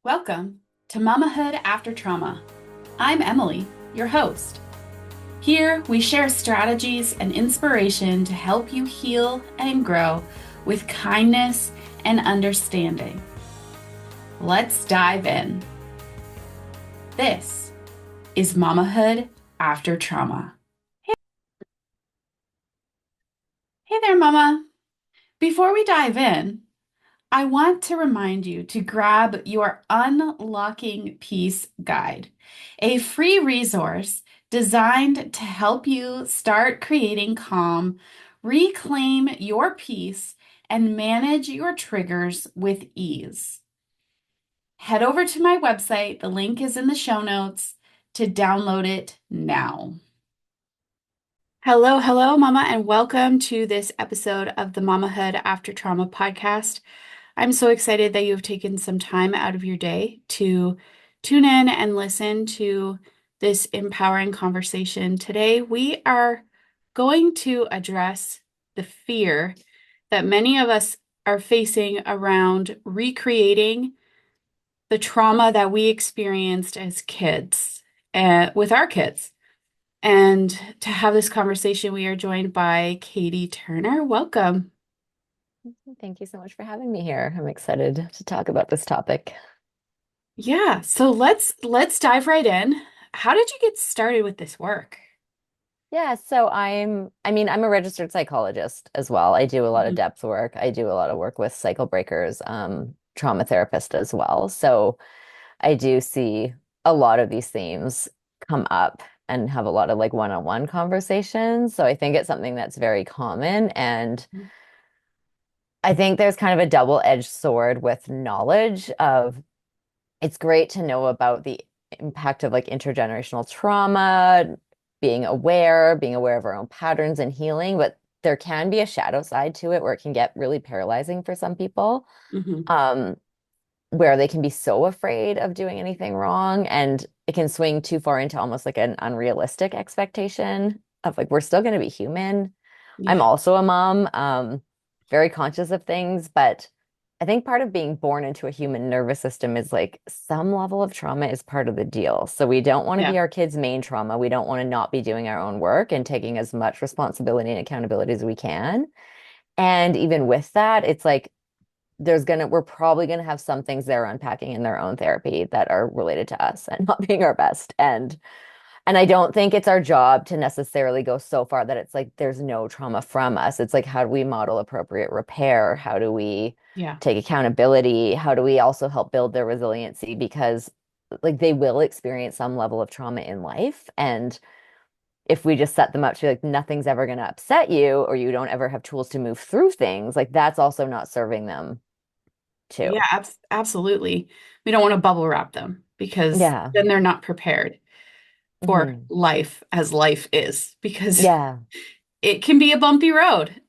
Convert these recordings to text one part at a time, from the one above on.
Welcome to Mamahood After Trauma. I'm Emily, your host. Here we share strategies and inspiration to help you heal and grow with kindness and understanding. Let's dive in. This is Mamahood After Trauma. Hey there, Mama. Before we dive in, I want to remind you to grab your Unlocking Peace Guide, a free resource designed to help you start creating calm, reclaim your peace, and manage your triggers with ease. Head over to my website, the link is in the show notes, to download it now. Hello, hello, Mama, and welcome to this episode of the Mamahood After Trauma podcast. I'm so excited that you've taken some time out of your day to tune in and listen to this empowering conversation. Today, we are going to address the fear that many of us are facing around recreating the trauma that we experienced as kids, with our kids. And to have this conversation, we are joined by Katie Turner. Welcome. Thank you so much for having me here. I'm excited to talk about this topic. Yeah, so let's dive right in. How did you get started with this work? Yeah, so I'm a registered psychologist as well. I do a lot of Mhm. depth work. I do a lot of work with cycle breakers, trauma therapist as well. So I do see a lot of these themes come up and have a lot of like one-on-one conversations. So I think it's something that's very common. And I think there's kind of a double-edged sword with knowledge of it's great to know about the impact of like intergenerational trauma, being aware of our own patterns and healing, but there can be a shadow side to it where it can get really paralyzing for some people, Mhm. um, where they can be so afraid of doing anything wrong, and it can swing too far into almost like an unrealistic expectation of like we're still going to be human. I'm Yeah. also a mom, very conscious of things, but I think part of being born into a human nervous system is like some level of trauma is part of the deal. So we don't want to Yeah. be our kids' main trauma. We don't want to not be doing our own work and taking as much responsibility and accountability as we can. And even with that, it's like we're probably gonna have some things they're unpacking in their own therapy that are related to us and not being our best. And I don't think it's our job to necessarily go so far that it's like there's no trauma from us. It's like, how do we model appropriate repair? How do we Yeah. take accountability? How do we also help build their resiliency? Because like they will experience some level of trauma in life. And if we just set them up to be like, nothing's ever going to upset you, or you don't ever have tools to move through things, like that's also not serving them Yeah, too. absolutely. We don't want to bubble wrap them because Yeah. then they're not prepared for Hmm. life as life is because Yeah. it can be a bumpy road.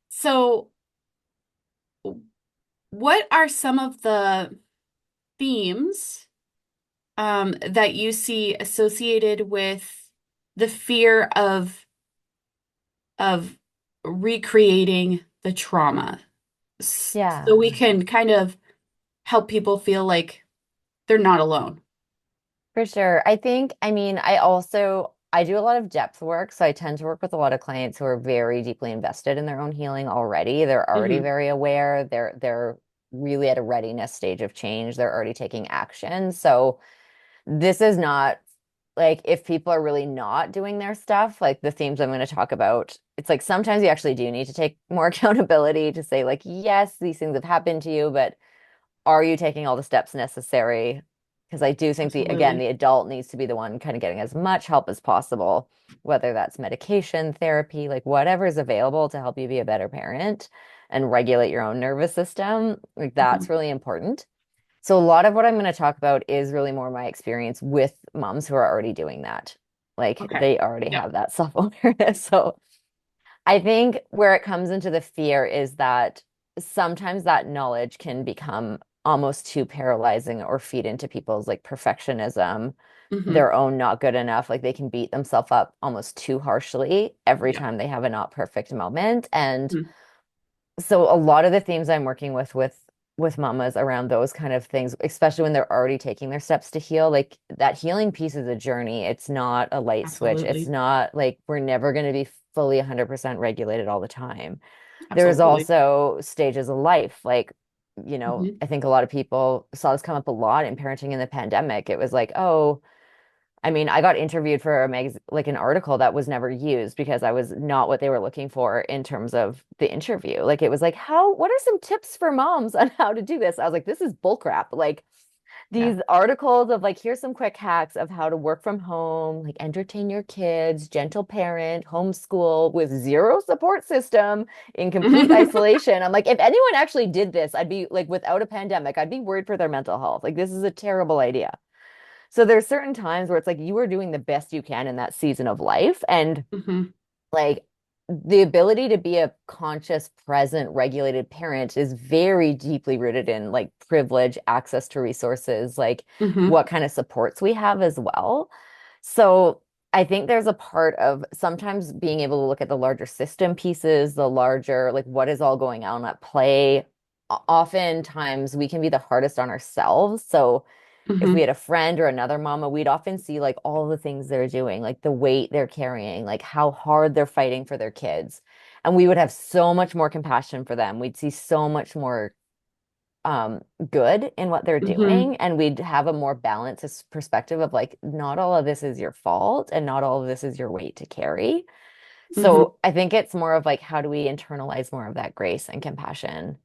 So what are some of the themes that you see associated with the fear of recreating the trauma so Yeah. we can kind of help people feel like they're not alone. For sure. I do a lot of depth work, so I tend to work with a lot of clients who are very deeply invested in their own healing already. They're already Hmm. very aware. They're really at a readiness stage of change. They're already taking action. So this is not like if people are really not doing their stuff, like the themes I'm going to talk about, it's like sometimes you actually do need to take more accountability to say like, yes, these things have happened to you, but are you taking all the steps necessary? Because I do think Absolutely. the adult needs to be the one kind of getting as much help as possible, whether that's medication, therapy, like whatever is available to help you be a better parent and regulate your own nervous system. Like Mhm. that's really important. So a lot of what I'm going to talk about is really more my experience with moms who are already doing that. Like Okay. they already Yep. have that self-awareness. So I think where it comes into the fear is that sometimes that knowledge can become almost too paralyzing or feed into people's like perfectionism, Hmm. their own not good enough. Like they can beat themselves up almost too harshly every Yeah. time they have a not perfect moment. And Mhm. so a lot of the themes I'm working with with mamas around those kind of things, especially when they're already taking their steps to heal. Like that healing piece is a journey. It's not a light switch. It's Absolutely. not like we're never going to be fully 100% regulated all the time. There's Absolutely. also stages of life. Like, Hmm. I think a lot of people saw this come up a lot in parenting in the pandemic. It was like, oh, I mean, I got interviewed for a like an article that was never used because I was not what they were looking for in terms of the interview. Like it was like, what are some tips for moms on how to do this? I was like, this is bullcrap. Like Yeah. these articles of like, here's some quick hacks of how to work from home, like entertain your kids, gentle parent, homeschool with zero support system in complete isolation. I'm like, if anyone actually did this, I'd be like, without a pandemic, I'd be worried for their mental health. Like this is a terrible idea. So there's certain times where it's like you are doing the best you can in that season of life. And Hmm. like the ability to be a conscious, present, regulated parent is very deeply rooted in like privilege, access to resources, like Hmm. what kind of supports we have as well. So I think there's a part of sometimes being able to look at the larger system pieces, the larger, like what is all going on at play. Oftentimes we can be the hardest on ourselves. So if we Hmm. had a friend or another mama, we'd often see like all the things they're doing, like the weight they're carrying, like how hard they're fighting for their kids. And we would have so much more compassion for them. We'd see so much more good in what they're Hmm. doing. And we'd have a more balanced perspective of like, not all of this is your fault and not all of this is your weight to carry. Hmm. So I think it's more of like, how do we internalize more of that grace and compassion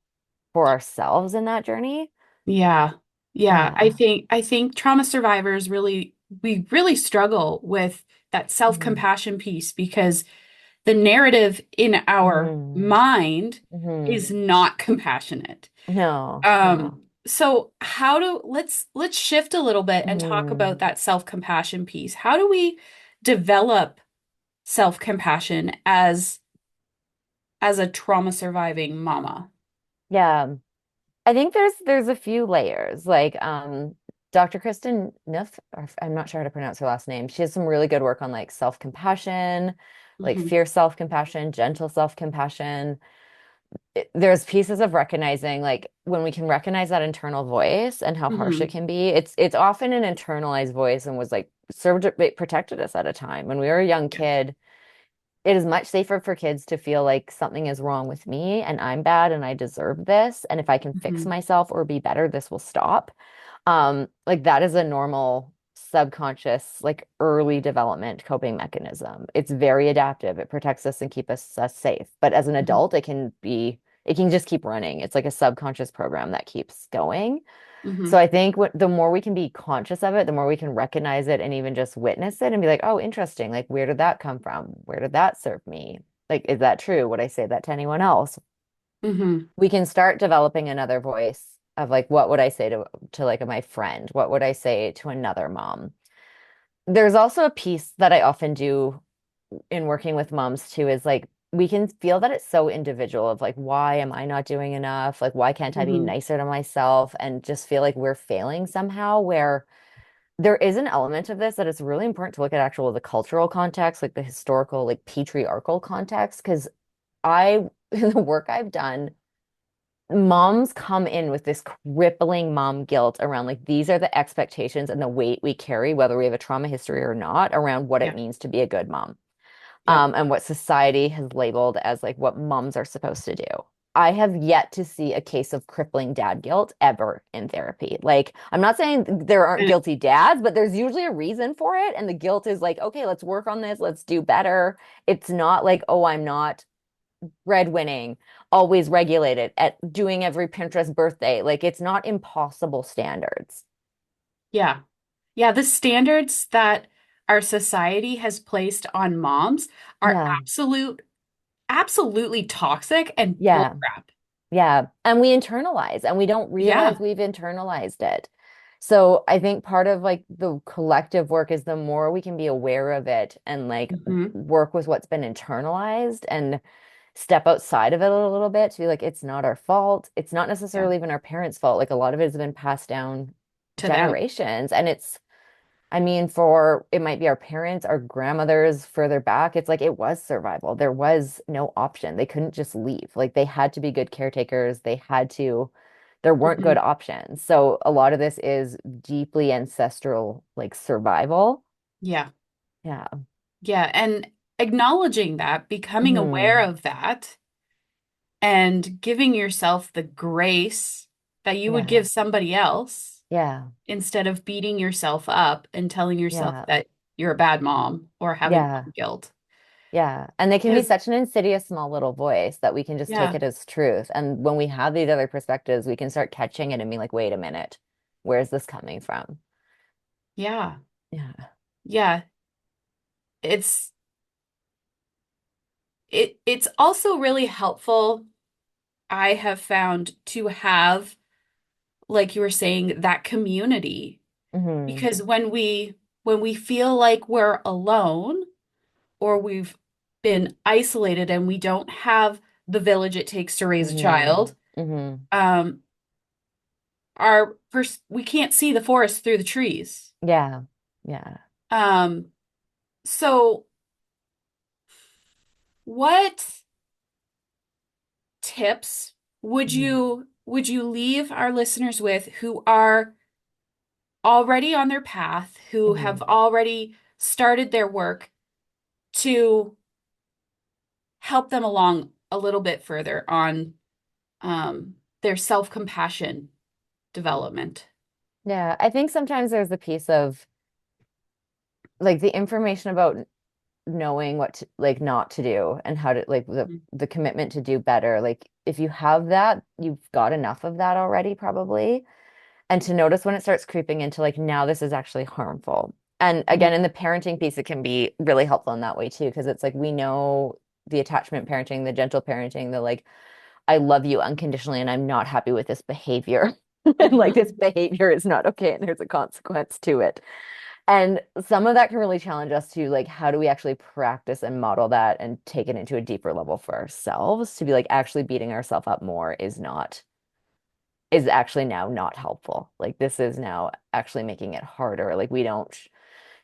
for ourselves in that journey? Yeah. Yeah. I Yeah. think I think trauma survivors really we really struggle with that Mhm. self-compassion piece because the narrative in our Mhm. mind Mhm. is not compassionate. No, no. So how do let's shift a little bit and talk about Mm. that self-compassion piece. How do we develop self-compassion as a trauma surviving mama? Yeah. I think there's a few layers. Like Dr. Kristen Nuth, or I'm not sure how to pronounce her last name. She has some really good work on like self-compassion, like Hmm. fierce self-compassion, gentle self-compassion. There's pieces of recognizing like when we can recognize that internal voice and how harsh it Hmm. can be. It's often an internalized voice and was like served it protected us at a time. When we were a young Yeah. kid, it is much safer for kids to feel like something is wrong with me and I'm bad and I deserve this. And if I can fix Hmm. myself or be better, this will stop. Like that is a normal subconscious, like early development coping mechanism. It's very adaptive. It protects us and keep us safe. But as an Hmm. adult, it can just keep running. It's like a subconscious program that keeps going. So Hmm. I think the more we can be conscious of it, the more we can recognize it and even just witness it and be like, oh, interesting. Like, where did that come from? Where did that serve me? Like, is that true? Would I say that to anyone else? Hmm. We can start developing another voice of like, what would I say to like my friend? What would I say to another mom? There's also a piece that I often do in working with moms too is like we can feel that it's so individual of like why am I not doing enough? Like why can't I be Hmm. nicer to myself and just feel like we're failing somehow where there is an element of this that it's really important to look at actual the cultural context, like the historical, like patriarchal context, because I in the work I've done, moms come in with this crippling mom guilt around like these are the expectations and the weight we carry, whether we have a trauma history or not, around what it Yeah. means to be a good mom Yep. and what society has labeled as like what moms are supposed to do. I have yet to see a case of crippling dad guilt ever in therapy. Like, I'm not saying there aren't And guilty dads, but there's usually a reason for it. And the guilt is like, okay, let's work on this, let's do better. It's not like, oh, I'm not breadwinning, always regulated at doing every Pinterest birthday. Like, it's not impossible standards. yeah. Yeah, the standards that our society has placed on moms are Yeah. absolutely toxic and Yeah. bullcrap. Yeah. And we internalize and we don't realize Yeah. we've internalized it. So I think part of like the collective work is the more we can be aware of it and like Hmm. work with what's been internalized and step outside of it a little bit to be like, it's not our fault. It's not Yeah. necessarily even our parents' fault. Like a lot of it has been passed down To them. generations. And I mean, for it might be our parents, our grandmothers further back. It's like it was survival. There was no option. They couldn't just leave. Like they had to be good caretakers. They had to There weren't good Mhm. options. So a lot of this is deeply ancestral, like survival. Yeah. Yeah. Yeah. And acknowledging that, becoming aware Hmm. of that, and giving yourself the grace that you would Yeah. give somebody else Yeah. instead of beating yourself up and telling yourself Yeah. that you're a bad mom or having Yeah. mom guilt. Yeah. And they can be Because, such an insidious small little voice that we can just take yeah, it as truth. And when we have these other perspectives, we can start catching it and be like, wait a minute, where's this coming from? yeah, Yeah. yeah. It's it's also really helpful, I have found, to have, like you were saying, that community. Hmm. Because when we feel like we're alone or we've been isolated and we don't have the village it takes to raise a Hmm. child, Hmm. um, we can't see the forest through the trees. Yeah. Yeah. Um, so what tips Mhm. would you leave our listeners with who are already on their path, who have Hmm. already started their work, to help them along a little bit further on their self-compassion development? Yeah. I think sometimes there's a piece of like the information about knowing what to, like not to do and how to like the commitment to do better. Like if you have that, you've got enough of that already probably. And to notice when it starts creeping into like now this is actually harmful. And again, in the parenting piece, it can be really helpful in that way too, because it's like we know the attachment parenting, the gentle parenting, the like, I love you unconditionally and I'm not happy with this behavior. And like Mm-hmm. this behavior is not okay and there's a consequence to it. And some of that can really challenge us to like, how do we actually practice and model that and take it into a deeper level for ourselves to be like, actually beating ourselves up more is actually now not helpful. Like, this is now actually making it harder. Like, we don't,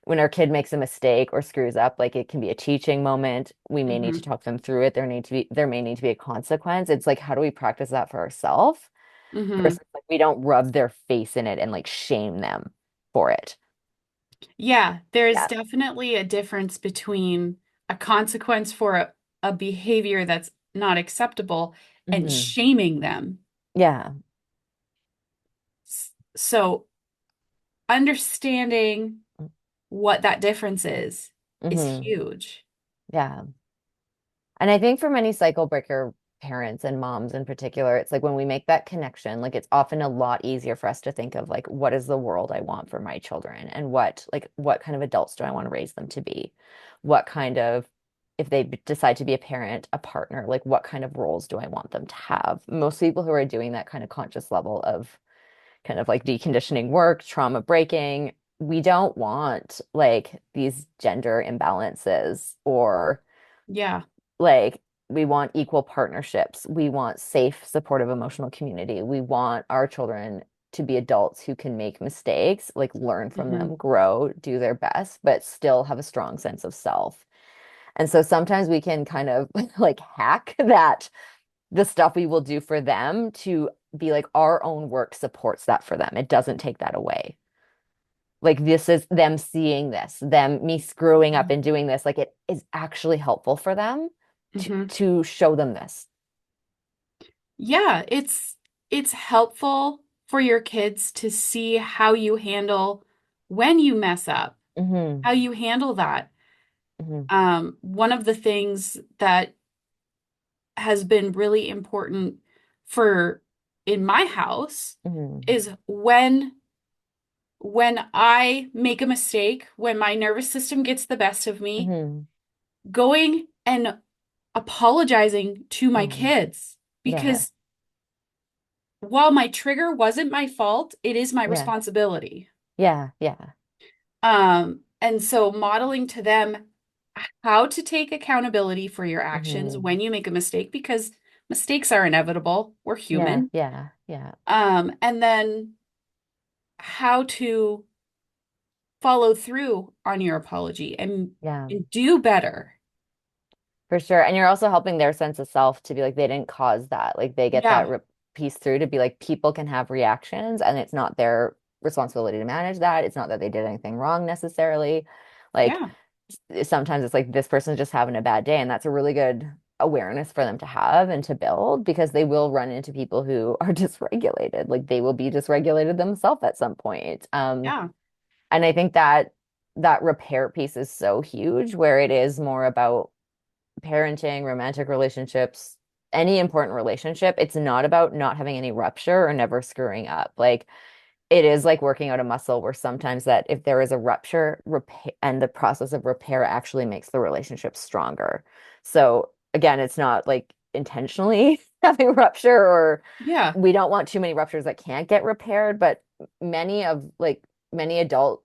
when our kid makes a mistake or screws up, like it can be a teaching moment. We may need to Mm-hmm. talk them through it. There may need to be a consequence. It's like, how do we practice that for ourselves Mm-hmm. versus like we don't rub their face in it and like shame them for it. Yeah, there's Yeah. definitely a difference between a consequence for a behavior that's not acceptable and Hmm. shaming them. Yeah. So understanding what that difference is Hmm. huge. Yeah. And I think for many cycle breaker parents and moms in particular, it's like when we make that connection, like it's often a lot easier for us to think of like, what is the world I want for my children? And what kind of adults do I want to raise them to be? What kind of, if they decide to be a parent, a partner, like what kind of roles do I want them to have? Most people who are doing that kind of conscious level of kind of like deconditioning work, trauma breaking, we don't want like these gender imbalances or Yeah. like we want equal partnerships. We want safe, supportive, emotional community. We want our children to be adults who can make mistakes, like learn from Hmm. them, grow, do their best, but still have a strong sense of self. And so sometimes we can kind of like hack that, the stuff we will do for them to be like our own work supports that for them. It doesn't take that away. Like this is them seeing this, them me screwing up and doing this, like it is actually helpful for them Hmm. to show them this. Yeah, it's helpful for your kids to see how you handle when you mess up, Hmm. how you handle that. Hmm. One of the things that has been really important for in my house Hmm. is when I make a mistake, when my nervous system gets the best of me, Hmm. going and apologizing to my Hmm. kids, Yeah. because while my trigger wasn't my fault, it is my Yeah. responsibility. Yeah. Yeah. And so modeling to them how to take accountability for your actions Hmm. when you make a mistake, because mistakes are inevitable. We're Yeah. human. Yeah. Yeah. And then how to follow through on your apology Yeah. and do better. For sure. And you're also helping their sense of self to be like they didn't cause that. Like they get that Yeah. piece through to be like, people can have reactions and it's not their responsibility to manage that. It's not that they did anything wrong necessarily. Like Yeah. sometimes it's like this person's just having a bad day, and that's a really good awareness for them to have and to build, because they will run into people who are dysregulated. Like they will be dysregulated themselves at some point. Yeah. And I think that that repair piece is so huge, where it is more about parenting, romantic relationships, any important relationship. It's not about not having any rupture or never screwing up. Like it is like working out a muscle, where sometimes that if there is a rupture, repair and the process of repair actually makes the relationship stronger. So again, it's not like intentionally having rupture, or Yeah. we don't want too many ruptures that can't get repaired, but many adult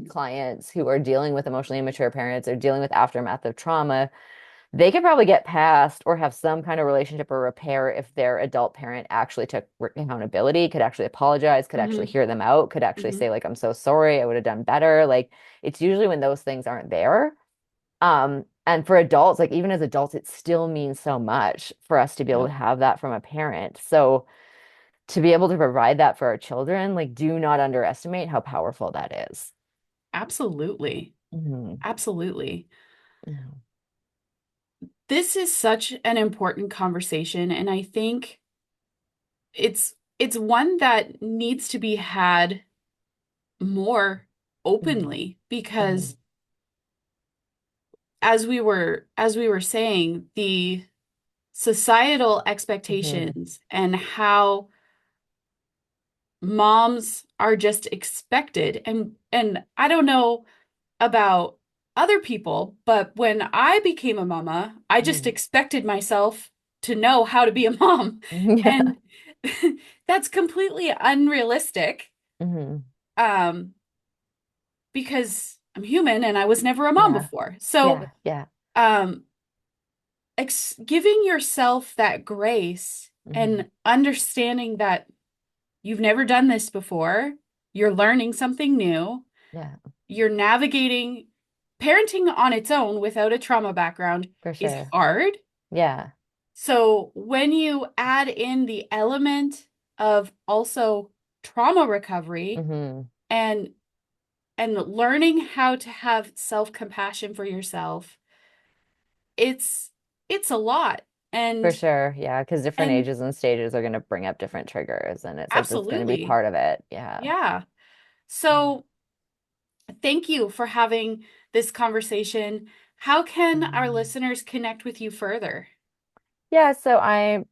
clients who are dealing with emotionally immature parents or dealing with aftermath of trauma, they could probably get past or have some kind of relationship or repair if their adult parent actually took accountability, could actually apologize, could actually Hmm. hear them out, could actually Hmm. say, like, I'm so sorry, I would have done better. Like, it's usually when those things aren't there. And for adults, like even as adults, it still means so much for us to be able Yep. to have that from a parent. So to be able to provide that for our children, like, do not underestimate how powerful that is. Absolutely. Mhm. Absolutely. Yeah. This is such an important conversation, and I think it's one that needs to be had more Mhm. openly Mhm. because as we were saying, the societal Mhm. expectations and how moms are just expected, and I don't know about other people, but when I became a mama, I just Mhm. expected myself to know how to be a mom. Yeah. And that's completely unrealistic, Mhm. um, because I'm human and I was never a mom Yeah. before. So, Yeah. Yeah. um, giving yourself that grace Mhm. and understanding that you've never done this before, you're learning something new, Yeah. you're navigating parenting on its own without a trauma background For is sure. hard. Yeah. So when you add in the element of also trauma recovery Mhm. and learning how to have self-compassion for yourself, it's it's a lot. For And sure. Yeah. Because different and ages and stages are going to bring up different triggers. And it's like that's going to be absolutely. part of it. Yeah. Yeah. So thank you for having this conversation. How can our Mhm. listeners connect with you further? Yeah. The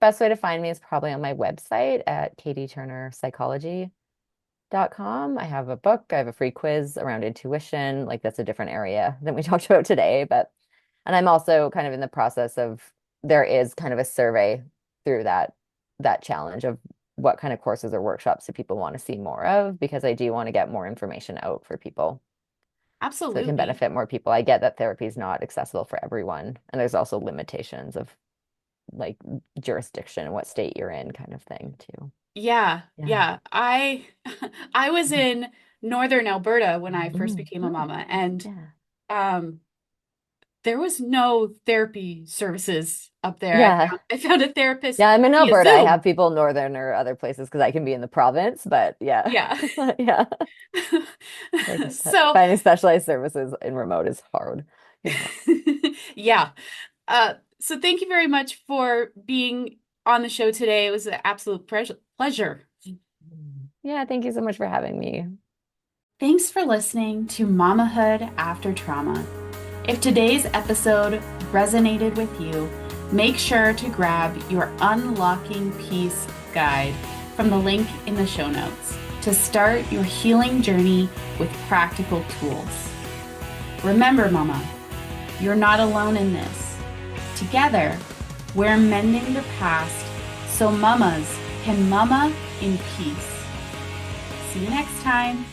best way to find me is probably on my website at katieturnerpsychology.com. I have a book, I have a free quiz around intuition. Like that's a different area than we talked about today. And I'm also kind of in the process of, there is kind of a survey through that challenge of what kind of courses or workshops do people want to see more of, because I do want to get more information out for people so it can Absolutely. benefit more people. I get that therapy is not accessible for everyone, and there's also limitations of like jurisdiction and what state you're in kind of thing too. Yeah, Yeah. yeah. I was in northern Alberta when I first Mm. became a Oh, mama, and yeah. um there was no therapy services up there. Yeah. I found a therapist Yeah, I'm in via Alberta. I Zoom. have people northern or other places because I can be in the province, but yeah. Yeah. Yeah. Like So finding specialized services in remote is hard. Yeah. yeah. So thank you very much for being on the show today. It was an absolute pleasure. Yeah, thank you so much for having me. Thanks for listening to Mamahood After Trauma. If today's episode resonated with you, make sure to grab your Unlocking Peace guide from the link in the show notes to start your healing journey with practical tools. Remember, Mama, you're not alone in this. Together, we're mending the past so mamas can mama in peace. See you next time.